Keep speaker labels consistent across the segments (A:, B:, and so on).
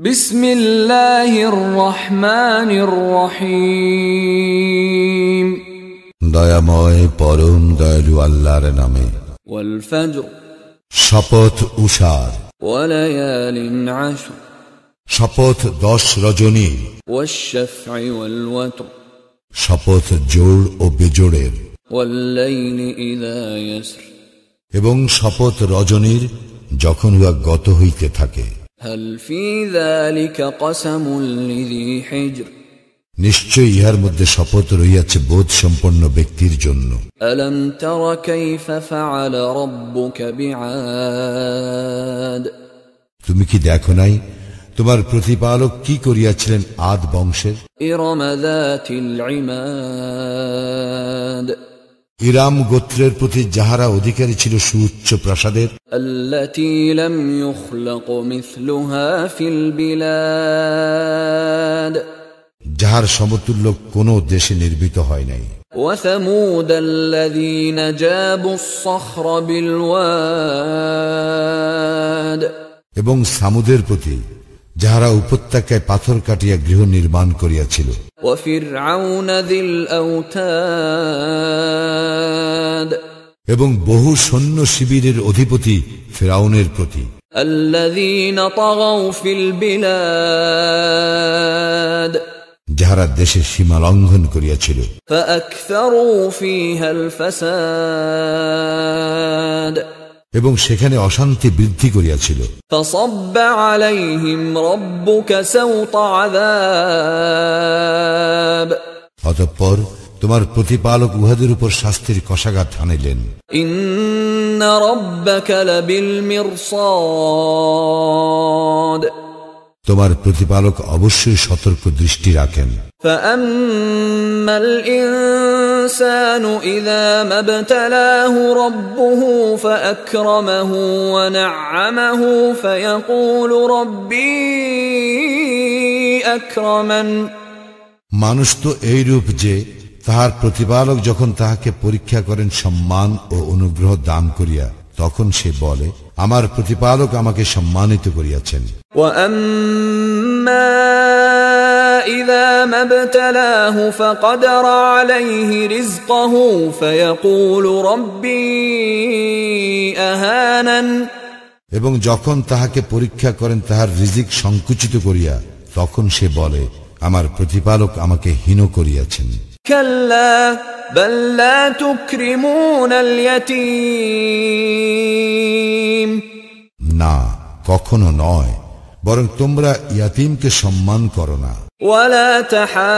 A: বিসমিল্লাহির রহমানির রহিম।
B: দয়াময় পরম দয়ালু আল্লাহর নামে।
A: ওয়াল ফজর,
B: শপথ উষার।
A: ওয়া লায়ালিন আশর,
B: শপথ 10 রজনী।
A: ওয়াশ শাফঈ ওয়াল ওয়াতর,
B: শপথ জোড় ও বেজোড়ের।
A: ওয়াল লাইলি ইযা ইয়াসর,
B: এবং শপথ রজনীর যখন উহা গত হইতে থাকে।
A: হাল ফী যালিকা কসমুল লিযী হিজর,
B: নিশ্চয় ইহার মধ্যে শপথ রহিয়াছে বোধ সম্পন্ন ব্যক্তির জন্য।
A: আলম তারা কাইফা ফাআল রাব্বুকা বিআদ,
B: তুমি কি দেখো নাই তোমার প্রতিপালক কি করিয়াছিলেন আদ বংশের।
A: ইরম যাতিল ইমাদ,
B: ইরাম গোত্রের প্রতি যাহারা অধিকারী ছিল সুউচ্চ প্রাসাদের।
A: আল্লাতী লাম ইউখলাক মিসলুহা ফিল বিলাদ,
B: যাহার সমতুল্য কোন দেশে নির্মিত হয় নাই।
A: ওয়া সামুদ আল্লাযীনা জাবুস সখর বিল ওয়াদ,
B: এবং সামুদের প্রতি যাহারা উপত্যকায় পাথর কাটিয়া গৃহ নির্মাণ করিয়াছিল।
A: ওয়া ফিরআউন যিল আওতাদ,
B: এবং বহু সৈন্য শিবিরের অধিপতি ফিরআউনের প্রতি।
A: আল্লাযীনা তাগাউ ফিল বিলাদ,
B: যাহারা দেশের সীমা লঙ্ঘন করিয়াছিল।
A: ফাআকসারু ফীহাল ফাসাদ,
B: এবং সেখানে অশান্তি বৃদ্ধি করিয়াছিল।
A: ফাসাব্বা আলাইহিম রাব্বুকা সাওতা আযাব,
B: অতঃপর তোমার প্রতিপালক উহাদের উপর শাস্তির কষাঘাত হানিলেন।
A: ইন্না রাব্বাকা লাবিল মিরসাদ,
B: তোমার প্রতিপালক অবশ্যই সতর্ক দৃষ্টি রাখেন।
A: ফাআম্মাল ইনসানু ইযা মাবতালাহু রাব্বুহু ফাআকরামাহু ওয়া না'আমাহু ফায়াকুলু রাব্বী আকরামান,
B: মানুষ তো এইরূপ যে তাহার প্রতিপালক যখন তাহাকে পরীক্ষা করেন সম্মান ও অনুগ্রহ দান করিয়া, তখন সে বলে আমার প্রতিপালক আমাকে সম্মানিত করিয়াছেন।
A: ওয়া আম্মা ইযা মাবতালাহু ফাকদারা আলাইহি রিজকাহু ফায়াকুলু রাব্বী আহানান,
B: এবং যখন তাহাকে পরীক্ষা করেন তাহার রিজিক সংকুচিত করিয়া, তখন সে বলে আমার প্রতিপালক আমাকে হীন করিয়াছেন।
A: কাল্লা বাল লা তুকরিমুনাল ইয়াতীম,
B: না, কখনো নয়, বরং তোমরা ইয়াতীমকে সম্মান করো না।
A: ওয়ালা তাহাদ্দুনা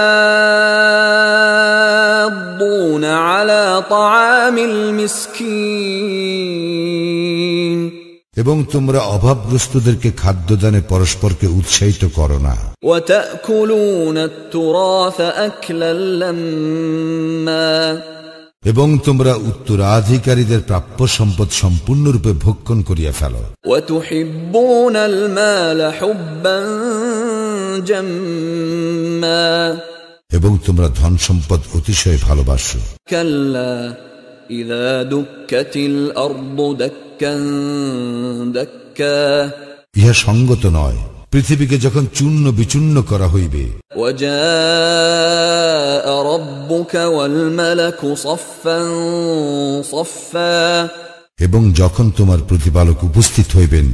A: আলা তাআমিল মিসকিন,
B: এবং তোমরা অভাবগ্রস্তদেরকে খাদ্যদানে পরস্পরকে উৎসাহিত করো না।
A: ওয়া তাকুলুনাত তুরাসা আকলাল লাম্মা,
B: এবং তোমরা উত্তরাধিকারীদের প্রাপ্য সম্পদ সম্পূর্ণরূপে ভক্ষণ করিয়া ফেলো।
A: ওয়া তুহিব্বুনাল মালা হুব্বান জাম্মা, এবং
B: তোমরা ধন সম্পদ অতিশয় ভালোবাসো।
A: কাল্লা ইযা দুক্কাতিল আরদু দাক্কান দাক্কা,
B: ইহা সঙ্গত নয় পৃথিবীকে যখন চূর্ণ বিচূর্ণ করা হইবে।
A: ওয়া জাআ রাব্বুকা ওয়াল মালাকু সাফফান সাফফা,
B: এবং যখন তোমার প্রতিপালক উপস্থিত হইবেন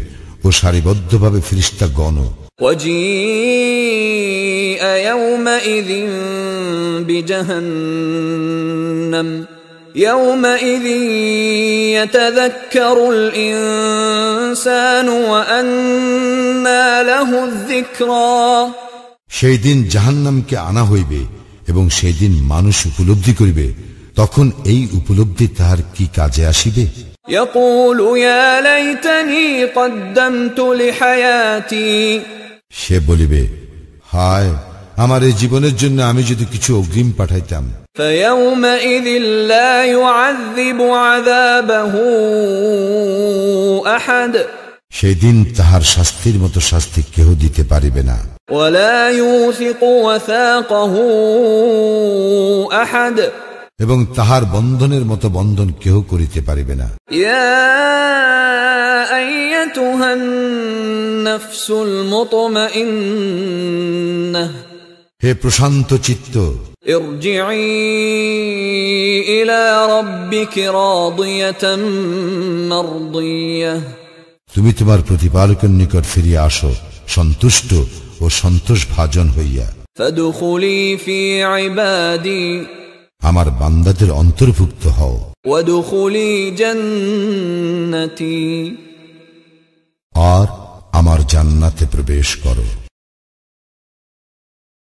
B: ও সারিবদ্ধভাবে ফেরেশতাগণ।
A: ওয়া জিআ ইয়াওমাইযিন বিজাহান্নাম, ইয়াওমাইযিন ইয়াতাযাক্কারুল ইনসানু ওয়া আন্না লাহুয যিকরা,
B: সেই দিন জাহান্নামকে আনা হইবে এবং সেই দিন মানুষ উপলব্ধি করিবে, তখন এই উপলব্ধি তাহার কি কাজে আসিবে।
A: ইয়াকুলু ইয়া লাইতানি কদ্দামতু লিহায়াতি,
B: সে বলিবে হায়, আমার এই জীবনের জন্য আমি যদি কিছু অগ্রিম পাঠাইতাম।
A: ফায়াউমাইযিন লা ইউআযযিবু আযাবাহু আহাদ,
B: সেই দিন তাহার শাস্তির মতো শাস্তি কেহ দিতে পারিবে না।
A: ওয়ালা ইউসিকু ওয়াসাকাহু আহাদ,
B: এবং তাহার বন্ধনের মতো বন্ধন কেহ করিতে পারিবে না।
A: ইয়া আইয়াতুহান নাফসুল মুতমাইন্নাহ,
B: হে প্রশান্ত চিত্ত,
A: ইরজিই ইলা রাব্বিকি রাদিয়াতাম মারদিয়াহ,
B: তুমি তোমার প্রতিপালকের নিকট ফিরিয়া আসো সন্তুষ্ট ও সন্তোষভাজন হইয়া।
A: ফাদখুলি ফি ইবাদি,
B: আমার বান্দাদের অন্তর্ভুক্ত হও।
A: ওয়াদখুলি জান্নাতি,
B: আর আমার জান্নাতে প্রবেশ করো।